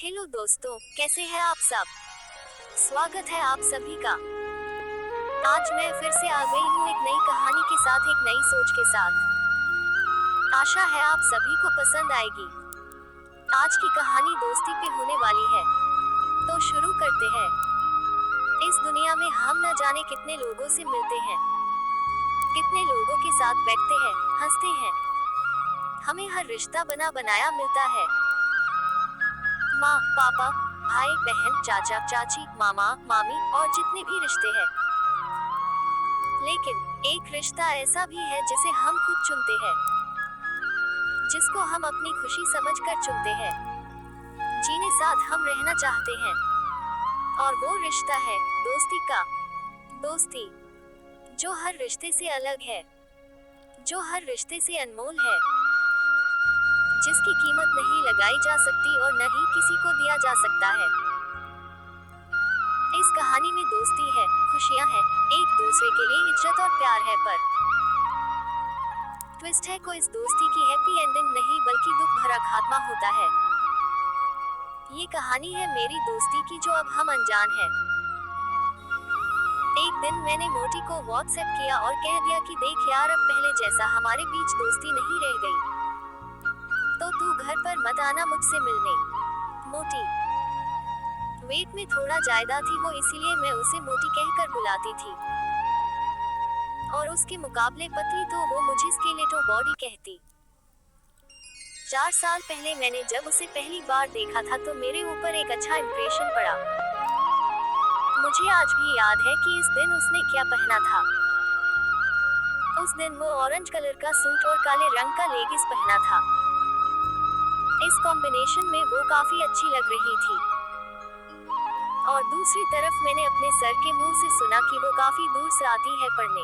Hello दोस्तों, कैसे हैं आप सब। स्वागत है आप सभी का। आज मैं फिर से आ गई हूँ एक नई कहानी के साथ, एक नई सोच के साथ। आशा है आप सभी को पसंद आएगी। आज की कहानी दोस्ती पे होने वाली है, तो शुरू करते हैं। इस दुनिया में हम न जाने कितने लोगों से मिलते हैं, कितने लोगों के साथ बैठते हैं, हंसते हैं। हमें हर रिश्ता बना बनाया मिलता है। माँ, पापा, भाई, बहन, चाचा, चाची, मामा, मामी और जितने भी रिश्ते हैं। लेकिन एक रिश्ता ऐसा भी है जिसे हम खुद चुनते हैं, जिसको हम अपनी खुशी समझकर चुनते हैं, जिन्हें साथ हम रहना चाहते हैं। और वो रिश्ता है दोस्ती का। दोस्ती जो हर रिश्ते से अलग है, जो हर रिश्ते से अनमोल है, जिसकी कीमत नहीं लगाई जा सकती और न ही किसी को दिया जा सकता है। इस कहानी में दोस्ती है, खुशियां हैं, एक दूसरे के लिए इज्जत और प्यार है, पर ट्विस्ट है को इस दोस्ती की हैप्पी एंडिंग नहीं बल्कि दुख भरा खात्मा होता है। ये कहानी है मेरी दोस्ती की जो अब हम अनजान हैं। एक दिन मैंने मोटी को व्हाट्सएप किया और कह दिया कि देख यार, अब पहले जैसा हमारे बीच दोस्ती नहीं रह गई, तो तू घर पर मत आना मुझसे मिलने। मोटी वेट में थोड़ा ज्यादा थी वो, इसीलिए मैं उसे मोटी कहकर बुलाती थी, और उसके मुकाबले पतली तो वो मुझे स्केलेटो बॉडी कहती। 4 साल पहले मैंने जब उसे पहली बार देखा था तो मेरे ऊपर एक अच्छा इंप्रेशन पड़ा। मुझे आज भी याद है कि इस दिन उसने क्या पहना था। उस दिन वो ऑरेंज कलर का सूट और काले रंग का लेगिंस पहना था। इस कॉम्बिनेशन में वो काफी अच्छी लग रही थी। और दूसरी तरफ मैंने अपने सर के मुंह से सुना कि वो काफी दूर से आती है पढ़ने।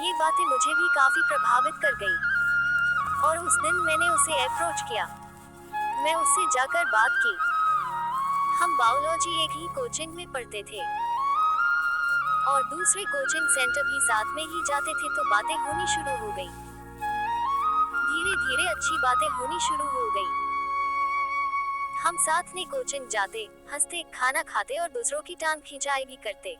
ये बातें मुझे भी काफी प्रभावित कर गई, और उस दिन मैंने उसे अप्रोच किया। मैं उससे जाकर बात की। हम बायोलॉजी एक ही कोचिंग में पढ़ते थे, और दूसरे कोचिंग सेंटर भी साथ में ही जाते थे, तो बातें होनी शुरू हो गई। धीरे धीरे अच्छी बातें होनी शुरू हो गई। हम साथ में कोचिंग जाते, हंसते, खाना खाते और दूसरों की टांग खिंचाई भी करते।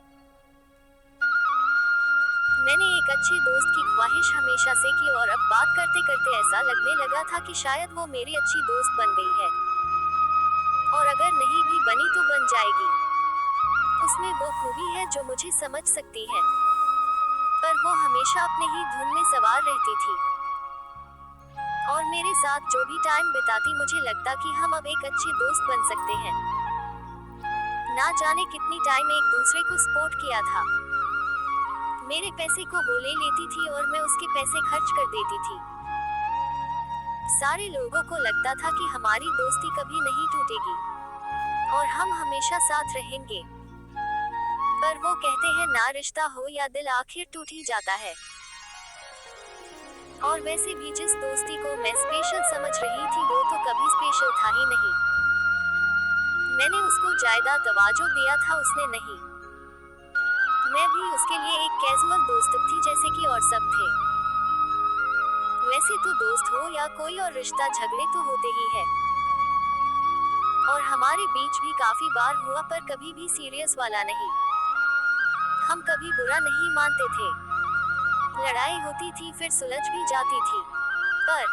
मैंने एक अच्छे दोस्त की ख्वाहिश हमेशा से की, और अब बात करते करते ऐसा लगने लगा था कि शायद वो मेरी अच्छी दोस्त बन गई है, और अगर नहीं भी बनी तो बन जाएगी। उसमें वो खूबी है जो मुझे समझ सकती है, पर वो हमेशा अपने ही धुन में सवार रहती थी, और मेरे साथ जो भी टाइम बिताती मुझे लगता कि हम अब एक अच्छे दोस्त बन सकते हैं। ना जाने कितनी टाइम एक दूसरे को सपोर्ट किया था। मेरे पैसे को वो ले लेती थी और मैं उसके पैसे खर्च कर देती थी। सारे लोगों को लगता था कि हमारी दोस्ती कभी नहीं टूटेगी और हम हमेशा साथ रहेंगे, पर वो कहते हैं ना रिश्ता हो या दिल आखिर टूट ही जाता है। और वैसे भी जिस दोस्ती को मैं स्पेशल समझ रही थी वो तो कभी स्पेशल था ही नहीं। मैंने उसको ज्यादा तवज्जो दिया था, उसने नहीं। मैं भी उसके लिए एक कैजुअल दोस्त थी जैसे कि और सब थे। वैसे तो दोस्त हो या कोई और रिश्ता, झगड़े तो होते ही है, और हमारे बीच भी काफी बार हुआ, पर कभी भी सीरियस वाला नहीं। हम कभी बुरा नहीं मानते थे। लड़ाई होती थी, फिर सुलझ भी जाती थी, पर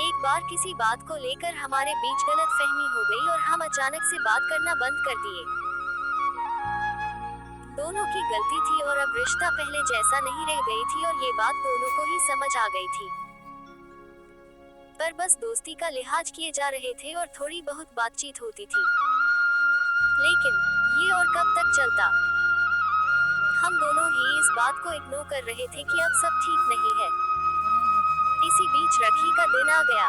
एक बार किसी बात को लेकर हमारे बीच गलतफहमी हो गई और हम अचानक से बात करना बंद कर दिए। दोनों की गलती थी और अब रिश्ता पहले जैसा नहीं रह गई थी, और ये बात दोनों को ही समझ आ गई थी। पर बस दोस्ती का लिहाज किए जा रहे थे और थोड़ी बहुत बातचीत होती थी। लेकिन ये और कब तक चलता। हम दोनों ही इस बात को इग्नोर कर रहे थे कि अब सब ठीक नहीं है। इसी बीच राखी का दिन आ गया।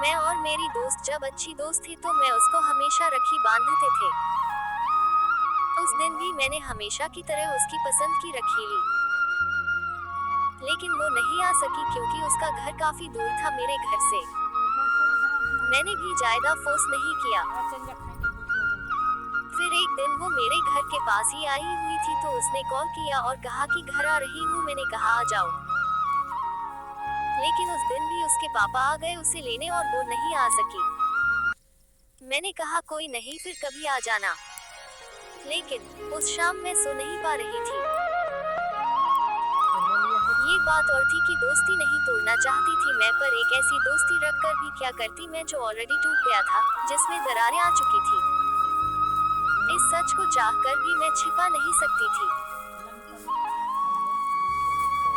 मैं और मेरी दोस्त जब अच्छी दोस्त थी तो मैं उसको हमेशा राखी बांधते थे। उस दिन भी मैंने हमेशा की तरह उसकी पसंद की राखी ली, लेकिन वो नहीं आ सकी क्योंकि उसका घर काफी दूर था मेरे घर से। मैंने भी ज्यादा फोर्स नहीं किया। फिर एक दिन वो मेरे घर के पास ही आई हुई थी, तो उसने कॉल किया और कहा कि घर आ रही हूँ। मैंने कहा आ जाओ, लेकिन उस दिन भी उसके पापा आ गए उसे लेने और वो नहीं आ सकी। मैंने कहा कोई नहीं, फिर कभी आ जाना। लेकिन उस शाम मैं सो नहीं पा रही थी। ये बात और थी कि दोस्ती नहीं तोड़ना चाहती थी मैं, पर एक ऐसी दोस्ती रखकर भी क्या करती मैं जो ऑलरेडी टूट गया था, जिसमें दरारें आ चुकी थी। इस सच को चाहकर भी मैं छिपा नहीं सकती थी।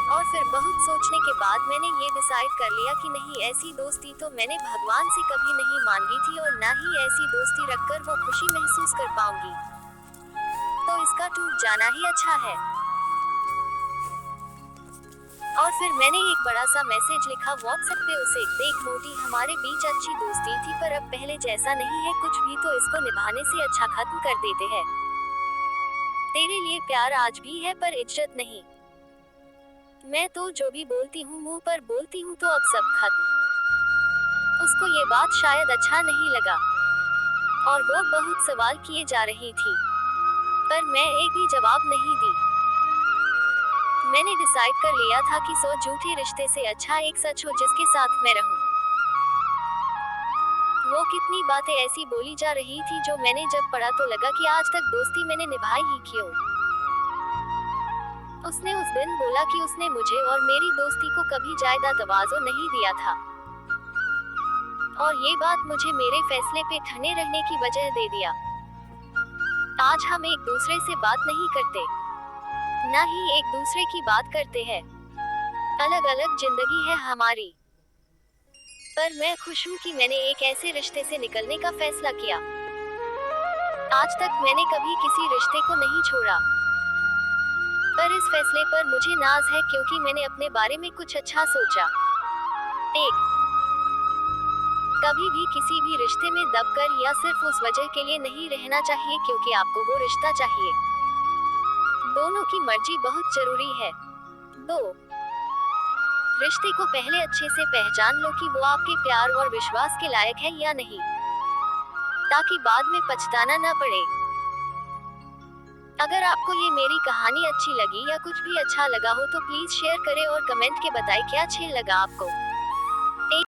और फिर बहुत सोचने के बाद मैंने ये डिसाइड कर लिया कि नहीं, ऐसी दोस्ती तो मैंने भगवान से कभी नहीं मांगी थी और ना ही ऐसी दोस्ती रखकर वो खुशी महसूस कर पाऊंगी। तो इसका टूट जाना ही अच्छा है। और फिर मैंने एक बड़ा सा मैसेज लिखा व्हाट्सएप पे उसे, देख मोटी, हमारे बीच अच्छी दोस्ती थी पर अब पहले जैसा नहीं है कुछ भी, तो इसको निभाने से अच्छा खत्म कर देते हैं। तेरे लिए प्यार आज भी है पर इज्जत नहीं। मैं तो जो भी बोलती हूँ मुंह पर बोलती हूँ, तो अब सब खत्म। उसको ये बात शायद अच्छा नहीं लगा और वो बहुत सवाल किए जा रही थी, पर मैं एक भी जवाब नहीं दी। मैंने डिसाइड कर लिया था कि 100 झूठे रिश्ते से अच्छा एक सच हो जिसके साथ मैं रहूं। वो कितनी बातें ऐसी बोली जा रही थी जो मैंने जब पढ़ा तो लगा कि आज तक दोस्ती मैंने निभाई ही क्यों। उसने उस दिन बोला कि उसने मुझे और मेरी दोस्ती को कभी ज्यादा तवाज़ो नहीं दिया था और ये बात मुझे मेरे फैसले पे ठने रहने की वजह दे दिया। आज हम एक दूसरे से बात नहीं करते, ना ही एक दूसरे की बात करते हैं। अलग अलग जिंदगी है हमारी। पर मैं खुश हूँ कि मैंने एक ऐसे रिश्ते से निकलने का फैसला किया। आज तक मैंने कभी किसी रिश्ते को नहीं छोड़ा, पर इस फैसले पर मुझे नाज है क्योंकि मैंने अपने बारे में कुछ अच्छा सोचा। एक, कभी भी किसी भी रिश्ते में दबकर या सिर्फ उस वजह के लिए नहीं रहना चाहिए क्योंकि आपको वो रिश्ता चाहिए। दोनों की मर्जी बहुत जरूरी है। 2, रिश्ते को पहले अच्छे से पहचान लो कि वो आपके प्यार और विश्वास के लायक है या नहीं, ताकि बाद में पछताना न पड़े। अगर आपको ये मेरी कहानी अच्छी लगी या कुछ भी अच्छा लगा हो तो प्लीज शेयर करें और कमेंट के बताएं क्या अच्छा लगा आपको।